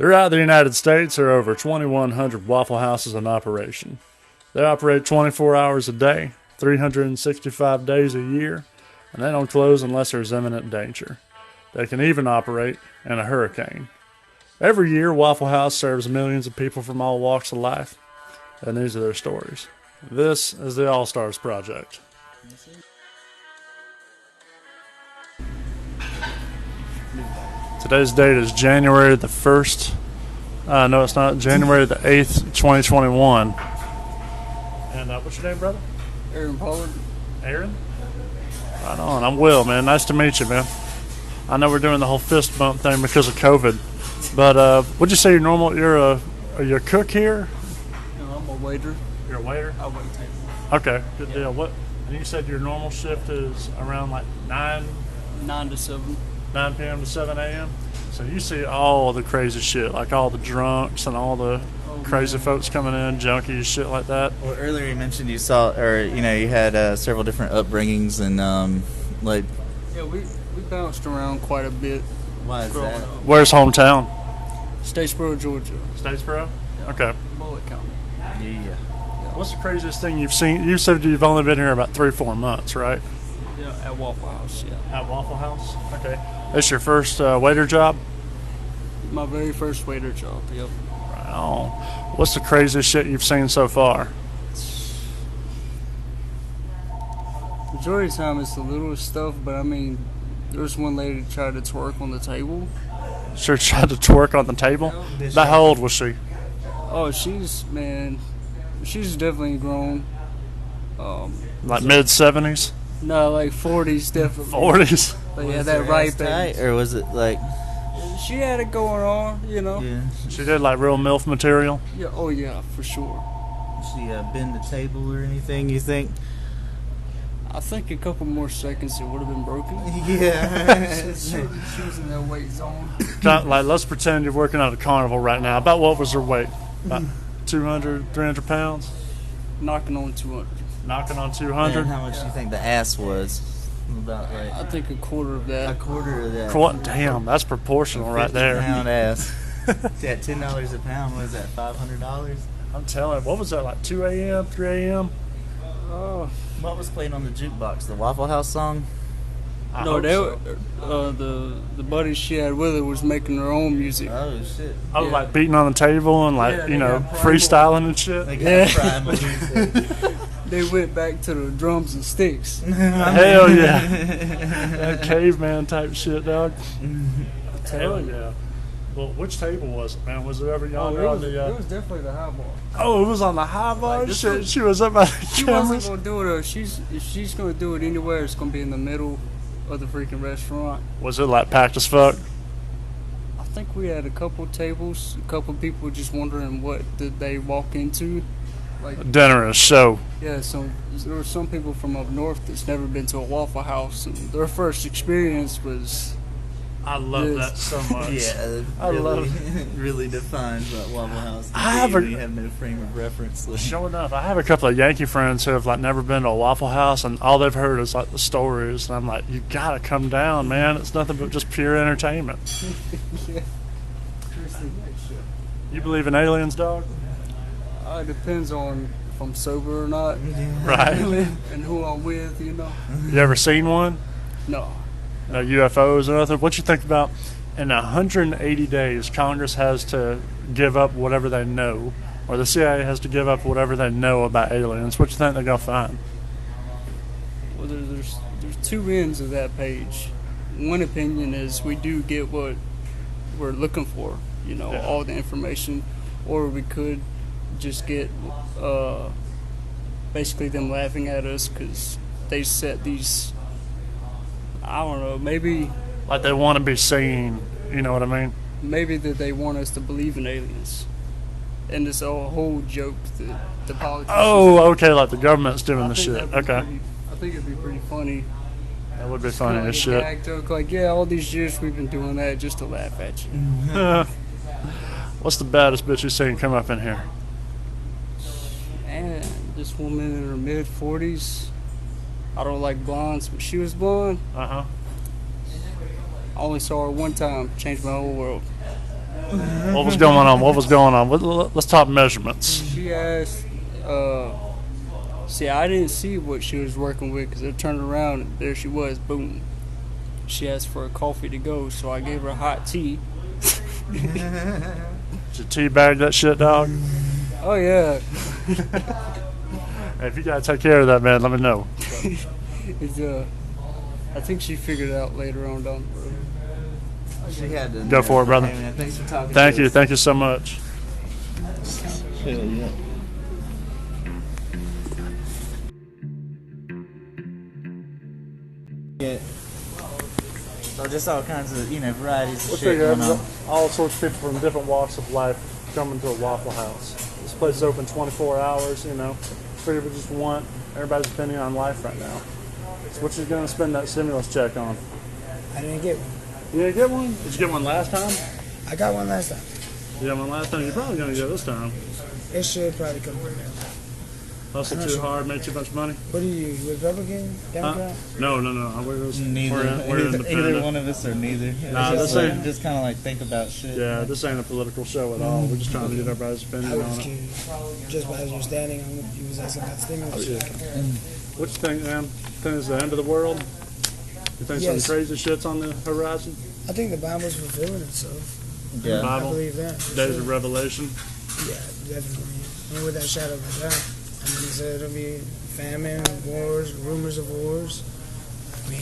Throughout the United States, there are over 2,100 Waffle Houses in operation. They operate 24 hours a day, 365 days a year, and they don't close unless there's imminent danger. They can even operate in a hurricane. Every year, Waffle House serves millions of people from all walks of life, and these are their stories. This is the All Stars Project. Today's date is January the 1st. No, it's not. January the 8th, 2021. And what's your name, brother? Aaron Pollard. Aaron? Right on. I'm Will, man. Nice to meet you, man. I know we're doing the whole fist bump thing because of COVID. But would you say you're normal? Are you a cook here? No, I'm a waiter. You're a waiter? I wait table. Okay, good deal. What? And you said your normal shift is around like 9 9 to 7. 9 p.m. to 7 a.m. So you see all the crazy shit, like all the drunks and all the crazy folks coming in, junkies, shit like that. Well, earlier you mentioned you saw, or you had several different upbringings and like. Yeah, we bounced around quite a bit. Why is that? Where's hometown? Statesboro, Georgia. Statesboro? Yeah. Okay. Bullitt County. Yeah. What's the craziest thing you've seen? You said you've only been here about 3-4 months, right? Yeah, at Waffle House. Yeah. At Waffle House? Okay. This your first waiter job? My very first waiter job. Yep. Right on. What's the craziest shit you've seen so far? Majority of the time it's the littlest stuff, but I mean, there was one lady that tried to twerk on the table. Sure tried to twerk on the table? How old was she? Oh, she's definitely grown. Like mid-70s? No, like 40s definitely. 40s? But yeah, that ripe age. Or was it like? She had it going on, you know. Yeah. She did like real MILF material? Yeah. Oh yeah, for sure. She bend the table or anything? You think? I think a couple more seconds it would have been broken. Yeah. She was in that weight zone. Like, let's pretend you're working at a carnival right now. About what was her weight? About 200, 300 pounds? Knocking on 200. Knocking on 200? And how much do you think the ass was? About like I think a quarter of that. a quarter of that. Damn, that's proportional right there. 50-pound ass. Yeah, $10 a pound. What is that? $500? I'm telling you, what was that, like 2 a.m., 3 a.m.? Oh. What was playing on the jukebox? The Waffle House song? No, the buddy she had with her was making her own music. Oh shit! I was like beating on the table and like, freestyling and shit. They got primal music. They went back to the drums and sticks. Hell yeah. That caveman type shit, dog. Hell yeah. Well, which table was it, man? Was it ever yonder on the... It was definitely the high bar. Oh, it was on the high bar? Like, Shit, she was up by the She cameras? wasn't going to do it. If she's going to do it anywhere, it's going to be in the middle of the freaking restaurant. Was it like packed as fuck? I think we had a couple tables, a couple people just wondering what did they walk into. Like, Dinner and show. yeah, so there were some people from up north that's never been to a Waffle House, and their first experience was... I love Yes. that so much. Yeah, I love really defines what Waffle House is. I have when you have no frame of reference. Sure enough, I have a couple of Yankee friends who have like never been to a Waffle House, and all they've heard is like the stories. And I'm like, you gotta come down, man. It's nothing but just pure entertainment. Yeah. You believe in aliens, dog? It depends on if I'm sober or not. Right. And who I'm with, you know. You ever seen one? No. No UFOs or nothing? What you think about in 180 days, Congress has to give up whatever they know, or the CIA has to give up whatever they know about aliens? What you think they're gonna find? Well, there's two ends of that page. One opinion is we do get what we're looking for, you know, Yeah. all the information, or we could just get basically them laughing at us because they set these, I don't know, maybe Like they want to be seen, you know what I mean? that they want us to believe in aliens. And it's a whole joke that the politicians... Oh, okay, like the government's doing the I think shit. that'd be Okay. I think it'd be pretty funny. That would be Kinda funny like as a shit. gag joke, like, yeah, all these years we've been doing that just to laugh at you. What's the baddest bitch you've seen come up in here? And this woman in her mid-40s, I don't like blondes, but she was blonde. Uh-huh. I only saw her one time, changed my whole world. What was going on? What was going on? Let's talk measurements. She asked, see, I didn't see what she was working with because I turned around and there she was, boom. She asked for a coffee to go, so I gave her hot tea. Did you teabag that shit, dog? Oh, yeah. Hey, if you gotta take care of that, man, let me know. It's, I think she figured it out later on down the road. She had to Go for it, brother. Hey, man, thanks for talking Thank to you. us. Thank you so much. Hell yeah. Yeah. So just all kinds of, varieties of shit going on. All sorts of people from different walks of life coming to a Waffle House. This place is open 24 hours, People just want everybody's opinion on life right now. So what you going to spend that stimulus check on? I didn't get one. You didn't get one? Did you get one last time? I got one last time. You got one last time? You're probably going to get it this time. It should probably come from there. Hustle too hard, made too much money? What are you, Republican? Democrat? No. Neither. We're Either independent. one of us or neither. Nah, It's this ain't- just kind of like think about shit. Yeah, this ain't a political show at all. We're just trying to get everybody's I opinion was on it. curious. Just by your standing on what you was asking about stimulus check. What you think, man? Think it's the end of the world? You think Yes. some crazy shit's on the horizon? I think the Bible's fulfilling itself. Yeah. I Bible? believe that. for Days sure. of Revelation? Yeah, definitely. With that shadow of a doubt. He said it'll be famine, wars, rumors of wars.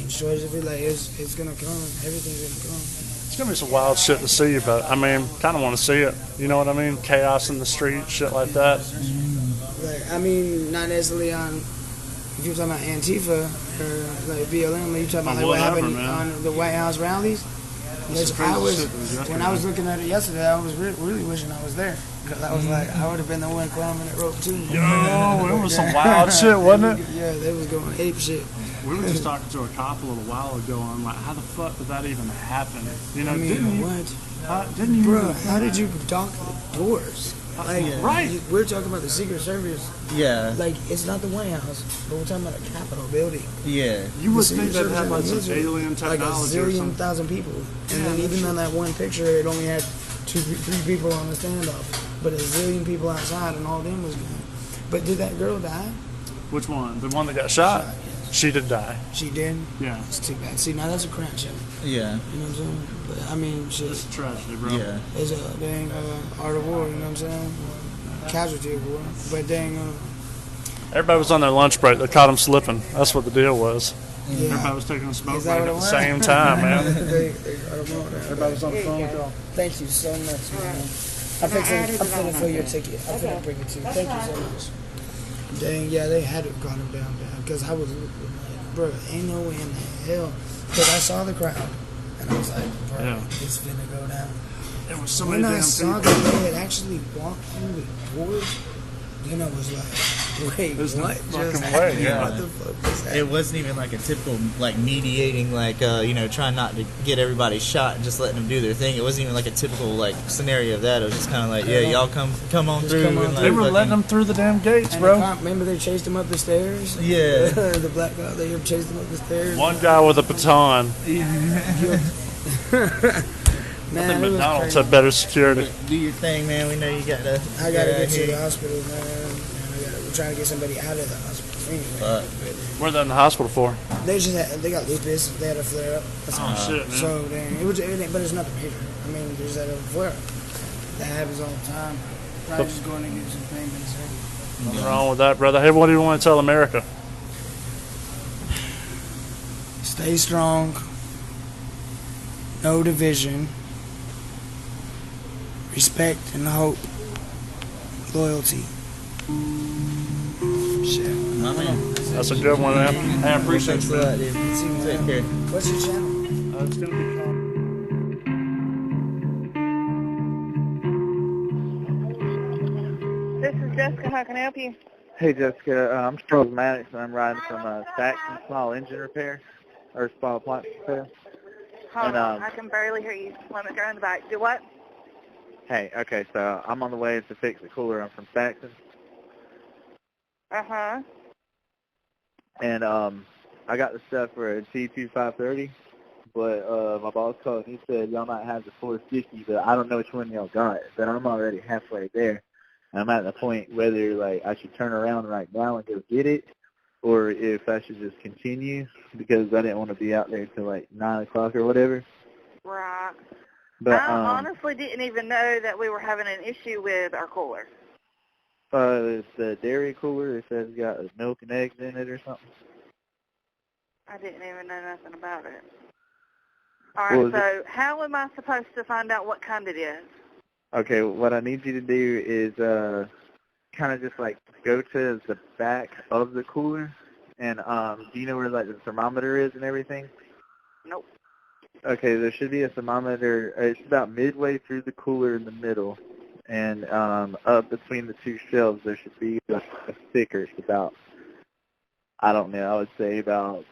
Shortage of it, it's gonna come. Everything's gonna come. It's gonna be some wild shit to see, but kind of want to see it. You know what I mean? Chaos in the street, shit like that. Not necessarily on. If you're talking about Antifa or BLM, you talking about Oh, what whatever, happened man. on the White House rallies. That's some crazy shit that was When yesterday. I was looking at it yesterday, I was really wishing I was there because I was like, I would have been the one climbing that rope too. Yo, it was some wild shit, wasn't it? Yeah, they was going ape shit. We were just talking to a cop a little while ago, and I'm like, how the fuck did that even happen? What? Didn't you? Bro, how did you dock the doors? Right. We're talking about the Secret Service. Yeah. It's not the White House, but we're talking about a Capitol building. Yeah. You would The think Secret they'd have like Service some has alien like a technology or zillion something. thousand people, and then that's even on that one picture, it only had three people on the standoff, but a zillion people outside, and all them was gone. But did that girl die? Which one? The one that got shot? She did die. She did. Yeah. It's too bad. See, now that's a crap show. Yeah. You know what I'm saying? But shit. It's a tragedy, bro. Yeah. It's a dang art of war. You know what I'm saying? Casualty of war. But dang. Everybody was on their lunch break. They caught them slipping. That's what the deal was. Yeah. Everybody was taking a smoke Is break that at what the it same time, man. they got them all there. Everybody was on the phone call. Thank you so much, man. I'm finna fill your ticket. I'm finna bring it to you. Thank you so much. Dang, yeah, they had to have gone him down bad because I was, bro, ain't no way in hell. Because I saw the crowd and I was like, bro, Yeah. it's finna go down. There was so many When I damn saw people. that they had actually walked through the doors, then I was like, wait, There's no what fucking just way, happened? yeah. What the fuck is that? It wasn't even like a typical mediating, trying not to get everybody shot and just letting them do their thing. It wasn't even like a typical scenario of that. It was just kind of like, yeah, y'all come on Just through. come on and, through. They were fucking- letting them through the damn gates, And bro. the cop, remember they chased him up the stairs? Yeah. The black guy, they chased him up the stairs. One guy with a baton. Man, I think it was McDonald's crazy. had better security. Do your thing, man. We know you got to. I gotta get to the hospital, man. And we're trying to get somebody out of the hospital. Anyway, Where they in the hospital for? they got lupus. They had a flare up. Oh, shit, man. So then but it's nothing major. They just had a flare up. That happens all the time. Probably just going to get some pain medicine. Nothing wrong with that, brother. Hey, what do you want to tell America? Stay strong. No division. Respect and hope. Loyalty. Shit. My man. That's a good one, man. Hey, I appreciate Thanks you, a man. lot, dude. Take care. What's your channel? It's going to be called. This is Jessica. How can I help you? Hey Jessica, I'm Charles Maddox and I'm riding from Saxon Small Engine Repair, or Small Appliance Repair. Hold And, on. I can barely hear you. Let me go in the back. Do what? Hey, okay, so I'm on the way to fix the cooler. I'm from Saxon, Uh-huh. and I got the stuff for a T2530, but my boss called and he said y'all might have the 450, but I don't know which one y'all got. But I'm already halfway there. I'm at the point whether like I should turn around right now and go get it, or if I should just continue because I didn't want to be out there till like 9 o'clock or whatever. Right. But I honestly didn't even know that we were having an issue with our cooler. the dairy cooler, it says it's got milk and eggs in it or something. I didn't even know nothing about it. All right, Well, so how am I supposed to find out what kind it is? Okay, what I need you to do is kind of just like go to the back of the cooler, and do you know where like the thermometer is and everything? Nope. Okay, there should be a thermometer. It's about midway through the cooler in the middle, and up between the two shelves there should be a sticker. It's about, I don't know, I would say about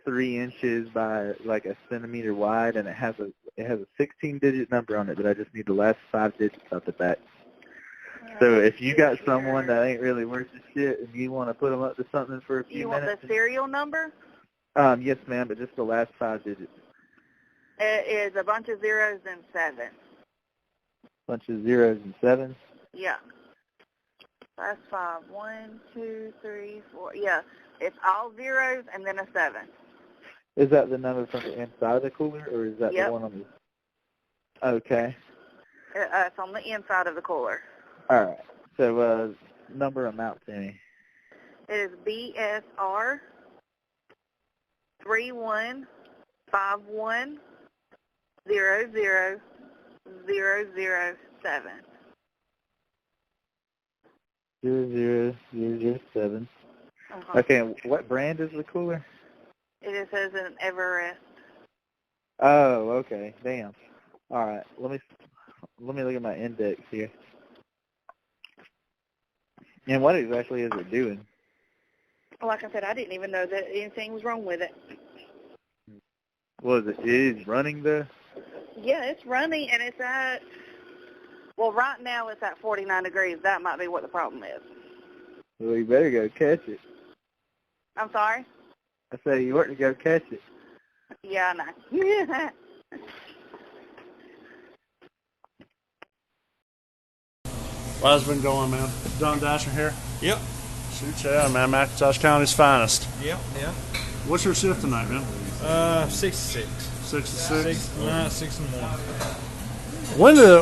3 inches by like a centimeter wide, and it has a 16-digit number on it, but I just need the last 5 digits out the back. So if you got someone that ain't really worth the shit and you want to put them up to something for a few You minutes. want the serial number? Yes, ma'am, but just the last 5 digits. It is a bunch of zeros and sevens. Bunch of zeros and sevens. Yeah. That's 5. 1, 2, 3, 4. Yeah. It's all zeros and then a 7. Is that the number from the inside of the cooler, or is that Yep. the one on the... Okay. It's on the inside of the cooler. All right. So number amount to me. It is BSR 31510000007. Zero zero zero zero seven. Uh-huh. Okay, and what brand is the cooler? It says an Everest. Oh, okay. Damn. All right. Let me look at my index here. And what exactly is it doing? Like I said, I didn't even know that anything was wrong with it. What is it? It is running the... Yeah, it's running, and it's at, well, right now it's at 49 degrees. That might be what the problem is. Well, you better go catch it. I'm sorry? I say you ought to go catch it. Yeah, I know. Well, how's it been going, man? Don Dasher here. Yep. Shoot, yeah, man. McIntosh County's finest. Yep. Yep. What's your shift tonight, man? 6 to 6. 6 to 6? 6 to 9, 6 in the morning.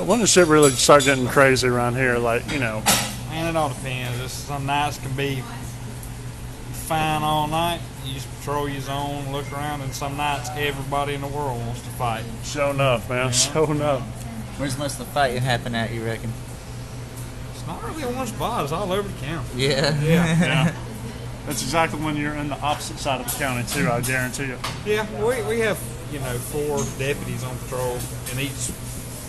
When does shit really start getting crazy around here? Like, you know. And it all depends. Some nights can be fine all night. You just patrol your zone, look around, and some nights everybody in the world wants to fight. Show enough, man. Yeah. Show enough. Where's most of the fighting happen at, you reckon? It's not really in one spot. It's all over the county. Yeah. Yeah. That's exactly when you're in the opposite side of the county, too, I guarantee you. Yeah, we have, 4 deputies on patrol in each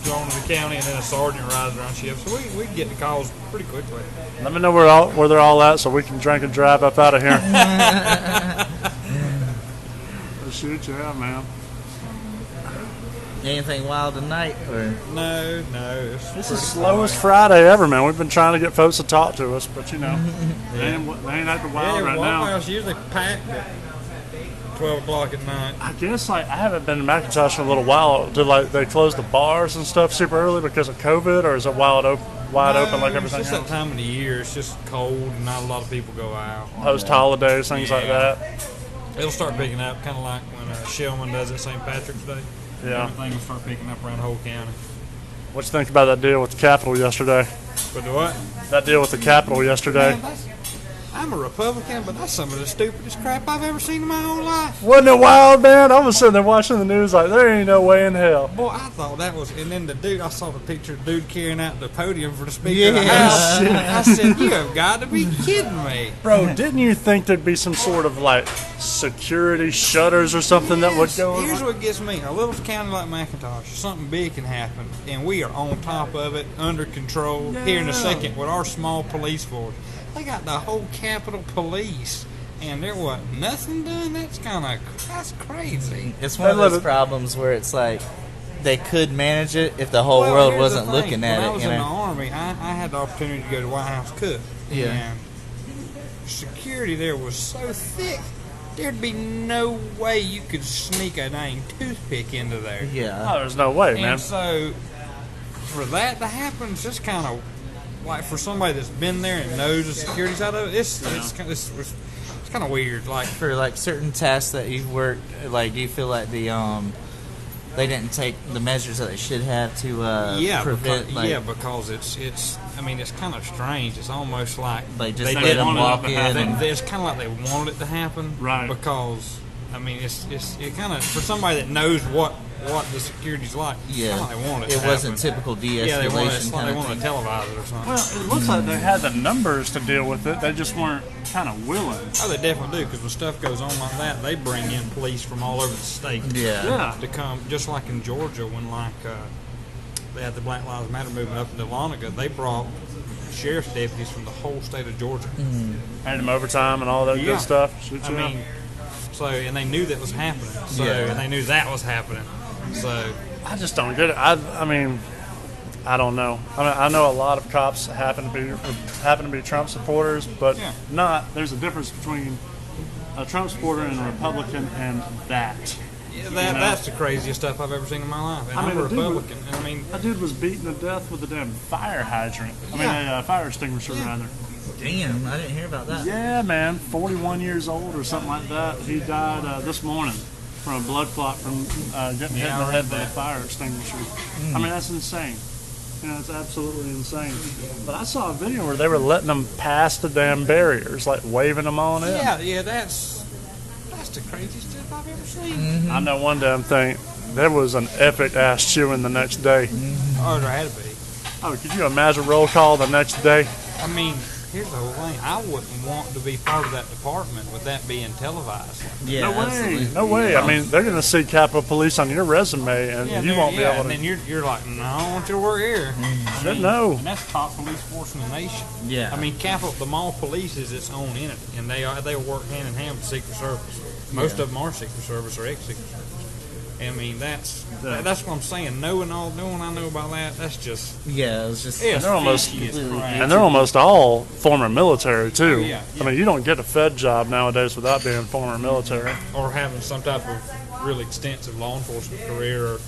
zone of the county, and then a sergeant rides around shift. So we can get the calls pretty quickly. Let me know where they're all at so we can drink and drive up out of here. Shoot, yeah, man. Anything wild tonight? Or No. This is slowest Friday ever, man. We've been trying to get folks to talk to us, but, they ain't at the wild right Waffle now. House usually packed at 12 o'clock at night. I guess I haven't been to McIntosh in a little while. Did they close the bars and stuff super early because of COVID, or is it wide open like everything It's just else? that time of the year. It's just cold and not a lot of people go out. Post holidays, things like Yeah. that. It'll start picking up, kind of like when Shellman does it St. Patrick's Day. Yeah. Everything will start picking up around the whole county. What you think about that deal with the Capitol yesterday? But the what? That deal with the Capitol yesterday. Man, I'm a Republican, but that's some of the stupidest crap I've ever seen in my whole life. Wasn't it wild, man? I was sitting there watching the news like, there ain't no way in hell. Boy, I thought that was, and then I saw the picture of the dude carrying out the podium for the Speaker of the House. I said, you have got to be kidding me. Bro, didn't you think there'd be some sort of security shutters or something that would go Here's over? what gets me. A little county like McIntosh, something big can happen, and we are on top of it, under control, here in a second with our small police force. They got the whole Capitol Police, and there wasn't nothing done. That's crazy. it's one of those problems where it's like they could manage it if the whole world here's wasn't the thing. looking at when it. I was in the Army, I had the opportunity to go to White House Cook. Yeah. And security there was so thick. there'd be no way you could sneak a dang toothpick into there. Yeah. Oh, there's no way, man. And so, for that to happen, it's just kind of like for somebody that's been there and knows the security side of it, it's kind of weird. Like For like certain tasks that you've worked, like do you feel like they didn't take the measures that they should have to prevent? Because it's I mean, it's kind of strange. It's almost like Like just they let didn't them wanted walk it to in. happen. And, It's kind of like they wanted it to happen, Right. Because I mean, it kind of for somebody that knows what the security's like. yeah, Kind of like they want it. it to wasn't happen. typical Yeah, they de-escalation want it. kind They of want thing. to televise it or something. Well, it looks like they had the numbers to deal with it. They just weren't kind of willing. Oh, they definitely do, because when stuff goes on like that, they bring in police from all over the state. Yeah. To come, just like in Georgia when they had the Black Lives Matter movement up in Dahlonega, they brought sheriff's deputies from the whole state of Georgia. Paid them overtime and all that good stuff. Shoot I you up. mean, so, and they knew that was happening. So, Yeah. and they knew that was happening. So, I just don't get it. I mean, I don't know. I mean, I know a lot of cops happen to be Trump supporters, but Yeah. not. There's a difference between a Trump supporter and a Republican, and that. yeah, know? that's the craziest stuff I've ever seen in my life. And I mean, I'm a the dude was- Republican. And I mean, That dude was beaten to death with a damn fire hydrant. I mean, Yeah. a fire extinguisher, Yeah. rather. Damn, I didn't hear about that. Yeah, man. 41 years old or something like that. He died this morning from a blood clot from getting hit in I the read head by a that. fire extinguisher. I mean, that's insane. You know, it's absolutely insane. But I saw a video where they were letting them pass the damn barriers, like waving them on in. yeah, that's the craziest stuff I've ever seen. I know one damn thing. There was an epic ass chewing the next day. Oh, there had to be. Oh, could you imagine roll call the next day? I mean, here's the whole thing. I wouldn't want to be part of that department with that being televised. Yeah, No way. absolutely. No way. I mean, they're going to see Capitol Police on your resume, and you won't be able and to. then you're like, no, I want you to work here. I mean, No. And that's the top police force in the nation. Yeah. I mean, the mall police is its own entity, and they work hand in hand with Secret Service. Most of them are Secret Service or ex-Secret Service. I mean, that's what I'm saying. Knowing I know about that, that's just Yeah, it was just. it's they're almost- fishy as completely crap. And they're almost all former military, too. Yeah, I mean, you don't get a Fed job nowadays without being former military. or having some type of really extensive law enforcement career or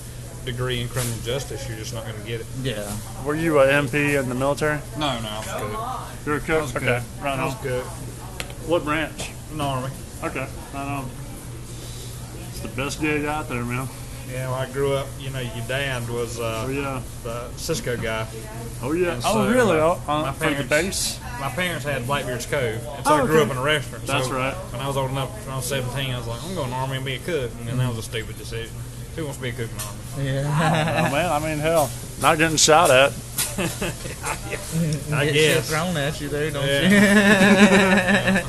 degree in criminal justice. You're just not going to get it. Yeah. Were you an MP in the military? No, I was good. You're a cook? was Okay, good. right I was on. good. What branch? In the Army. Okay, right on. It's the best gig out there, man. Yeah, when I grew up, your dad was Oh, yeah. the Cisco guy. Oh, yeah. And Oh, so, really? my For the parents- base? My parents had Blackbeard's Cove, and so Oh, I grew okay. up in a restaurant. That's so right. When I was old enough, when I was 17, I was like, I'm going to the Army and be a cook. And then that was a stupid decision. Who wants to be a cook in the Army? Yeah. Oh, man, I mean, hell, not getting shot at. I Get guess. shit thrown at you there, don't Yeah.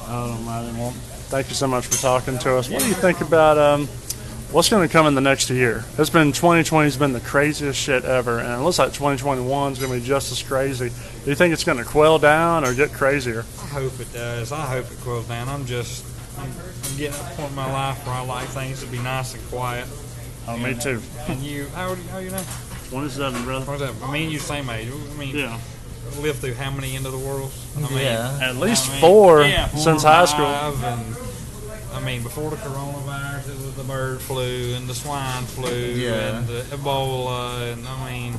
Oh, man. Well, thank you so much for talking to us. What do you think about what's going to come in the next year? 2020's been the craziest shit ever, and it looks like 2021 is going to be just as crazy. Do you think it's going to quell down or get crazier? I hope it does. I hope it cools down. I'm getting to a point in my life where I like things to be nice and quiet. Oh, me too. And you, how old are you now? 27, brother. What's that? Me and you same age. I mean, Yeah. lived through how many end of the worlds? I mean, Yeah. At least I mean, 4 yeah, 4 since or high school. 5, and I mean, before the coronavirus, it was the bird flu and the swine flu Yeah. and the Ebola, and I mean,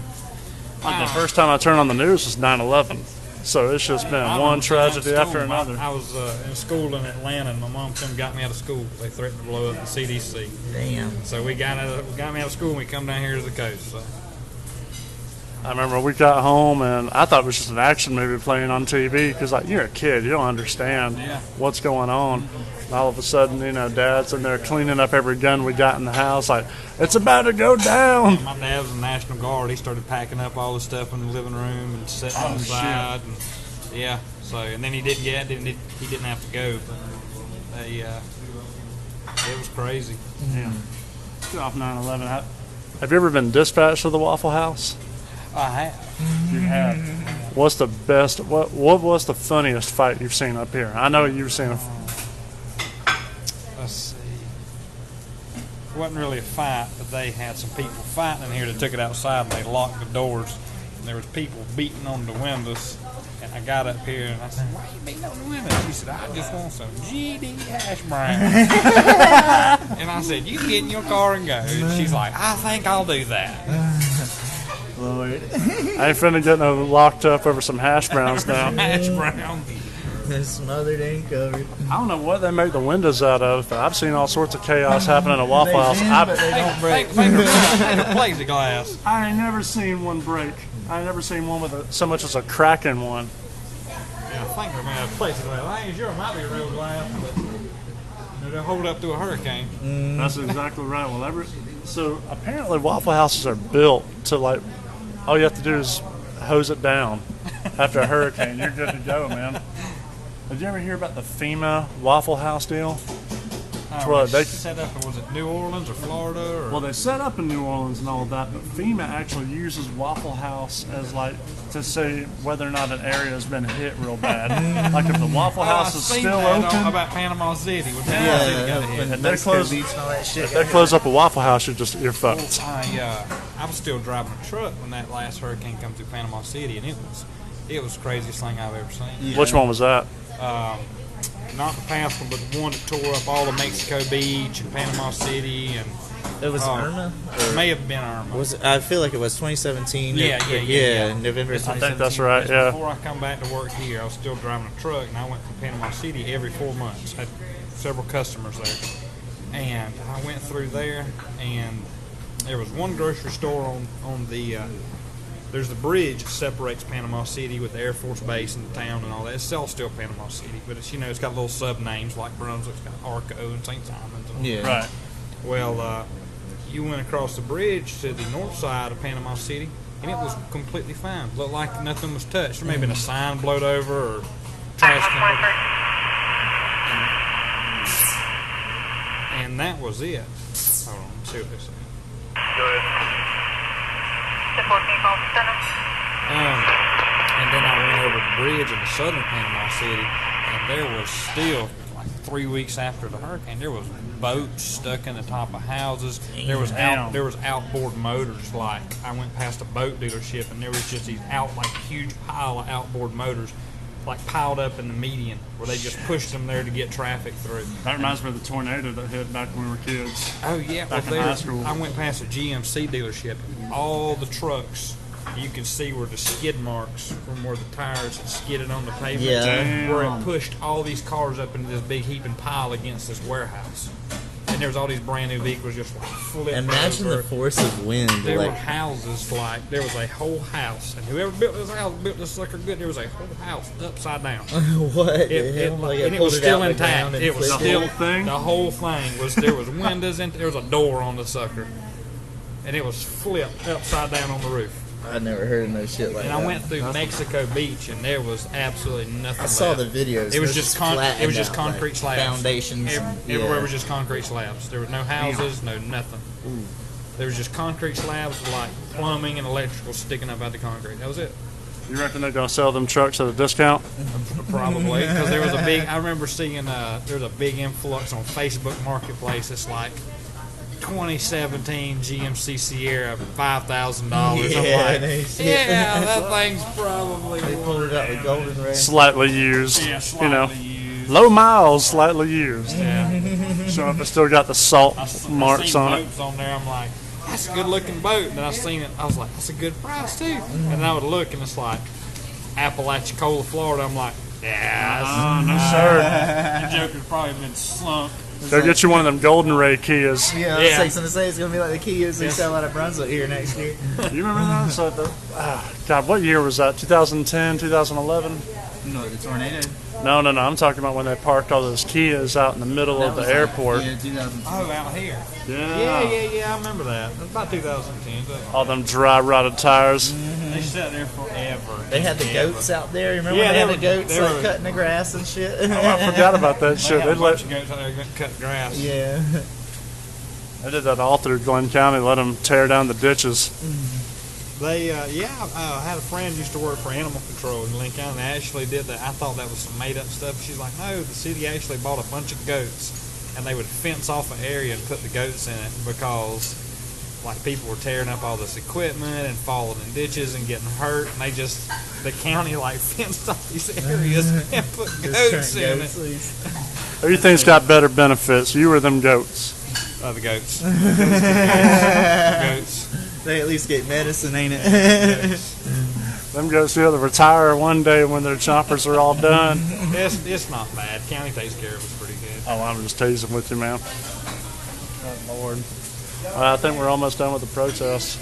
Like the first time I turned on the news was 9/11. So it's just been I one remember tragedy in after school, another. I was in school in Atlanta, and my mom come got me out of school. They threatened to blow up the CDC. Damn. So we got me out of school, and we come down here to the coast. So. I remember we got home and I thought it was just an action movie playing on TV because, like, you're a kid, you don't understand Yeah. what's going on. And all of a sudden, Dad's in there cleaning up every gun we got in the house, like, it's about to go down. My dad was in the National Guard. He started packing up all the stuff in the living room and setting it aside. And, yeah. So and then he didn't have to go. But it was crazy. Yeah. Get off 9/11. Have you ever been dispatched to the Waffle House? I have. You have. What's the best? What was the funniest fight you've seen up here? I know you've seen a. Let's see. It wasn't really a fight, but they had some people fighting in here that took it outside and they locked the doors. And there was people beating on the windows, and And I got up here and I said, "Why are you beating on the women?" She said, "I just want some GD hash brown." And I said, "You get in your car and go." And she's like, "I think I'll do that." Lord. I ain't finna get no locked up over some hash browns now. Hash brown. They're smothered and covered. I don't know what they make the windows out of, but I've seen all sorts of chaos happening at Waffle House. Think of plexiglass. I ain't never seen one break. I ain't never seen one with so much as a crack in one. Yeah, I think they're made of plexiglass. I ain't sure it might be real glass, but they'll hold up to a hurricane. That's exactly right. Well, so apparently Waffle Houses are built to like, all you have to do is hose it down after a hurricane. You're good to go, man. Did you ever hear about the FEMA Waffle House deal? Well, they set up, was it New Orleans or Florida? Or? Well, they set up in New Orleans and all of that, but FEMA actually uses Waffle House as like to say whether or not an area has been hit real bad. Like if the Waffle House is still open. About Panama City. When Panama City got hit. If they close, Beach and all that shit. if they close up a Waffle House, you're fucked. I was still driving a truck when that last hurricane come through Panama City, and it was the craziest thing I've ever seen. Yeah. Which one was that? Not the past one, but the one that tore up all of Mexico Beach and Panama City, and It was Irma? it may have been Irma. Was it, I feel like it was 2017. Yeah, November I 2017. think that's right, yeah. Before I come back to work here, I was still driving a truck, and I went to Panama City every 4 months. Had several customers there, and I went through there, and there was one grocery store on the. There's the bridge that separates Panama City with the Air Force Base and the town and all that. It's all still Panama City, but it's it's got little sub names like Brunswick's got Arco and St. Simons. And Yeah. Right. Well, you went across the bridge to the north side of Panama City, and it was completely fine. Looked like nothing was touched. There may have been a sign blowed over or trash can. And that was it. Hold on, let's see what they say. And then I went over the bridge in the southern Panama City, and there was still, like 3 weeks after the hurricane, there was boats stuck in the top of houses. There was outboard motors. Like I went past a boat dealership, and there was just these huge pile of outboard motors, like piled up in the median, where they just pushed them there to get traffic through. That reminds me of the tornado that hit back when we were kids. Oh yeah, Back in high school. I went past a GMC dealership. All the trucks, you could see were the skid marks from where the tires had skidded on the pavement. Yeah. Where it pushed all these cars up into this big heaping pile against this warehouse. And there was all these brand new vehicles just like flipped Imagine over. the force of wind. There were Like, houses, like there was a whole house, and whoever built this house built this sucker good. There was a whole house upside down. what? the hell? Like, And it pulled was still out the intact. ground and It was flipped still whole thing? The whole thing was. There was windows and there was a door on the sucker, and it was flipped upside down on the roof. I never heard of no shit like And that. I went through Mexico Beach, and there was absolutely nothing. I saw left. the videos. It was Those just flattened it was just out, concrete like, slabs. foundations. Everywhere yeah. was just concrete slabs. There was no houses, no nothing. There was just concrete slabs with like plumbing and electrical sticking up out the concrete. That was it. You reckon they're gonna sell them trucks at a discount? Probably because there was a big. I remember seeing there was a big influx on Facebook Marketplace. It's like 2017 GMC Sierra, $5,000. I'm like, yeah, that thing's probably. They pulled it out with golden ray. Slightly used. Yeah, you slightly know, used. low miles, slightly used. Yeah. So if it still got the salt I marks seen on it. boats on there. I'm like, that's a good looking boat. And then I seen it. I was like, that's a good price too. And then I would look, and it's like Apalachicola, Florida. I'm like, yeah, No sir. the Joker's probably been slunk. Go get you one of them Golden Ray Kias. Yeah, I was Yeah. fixing to say it's gonna be like the Kias they sell out of Brunswick here next year. You remember that? So God, what year was that? 2010, 2011? No, the tornado. No. I'm talking about when they parked all those Kias out in the middle of the airport. Yeah, 2000. Oh, out here. Yeah. Yeah. I remember that. It was about 2010. All them dry rotted tires. They sat there forever. They had the goats out there. Remember Yeah, when they had they the were- goats they like were- cutting the grass and shit? I forgot about that They shit. had a They bunch of goats out there cut grass. Yeah. They did that all through Glenn County. Let them tear down the ditches. They, I had a friend used to work for Animal Control in Glenn County. They actually did that. I thought that was some made up stuff. She's like, no, the city actually bought a bunch of goats, and they would fence off an area and put the goats in it because like people were tearing up all this equipment and falling in ditches and getting hurt, and the county like fenced off these areas and put goats in it. Who do you think's got better benefits, you or them goats? The goats. Goats. They at least get medicine, ain't it? Them goats be able to retire one day when their choppers are all done. It's not bad. County takes care of us pretty good. Oh, I'm just teasing with you, man. Oh, Lord. I think we're almost done with the protest.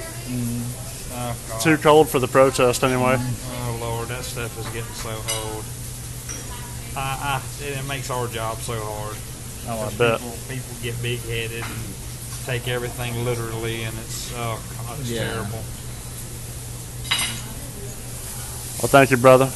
Oh, God. Too cold for the protest anyway. Oh, Lord, that stuff is getting so old. It makes our job so hard. Oh, I bet. People get big-headed and take everything literally, and it's, oh, God, it's terrible. Well, thank you, brother.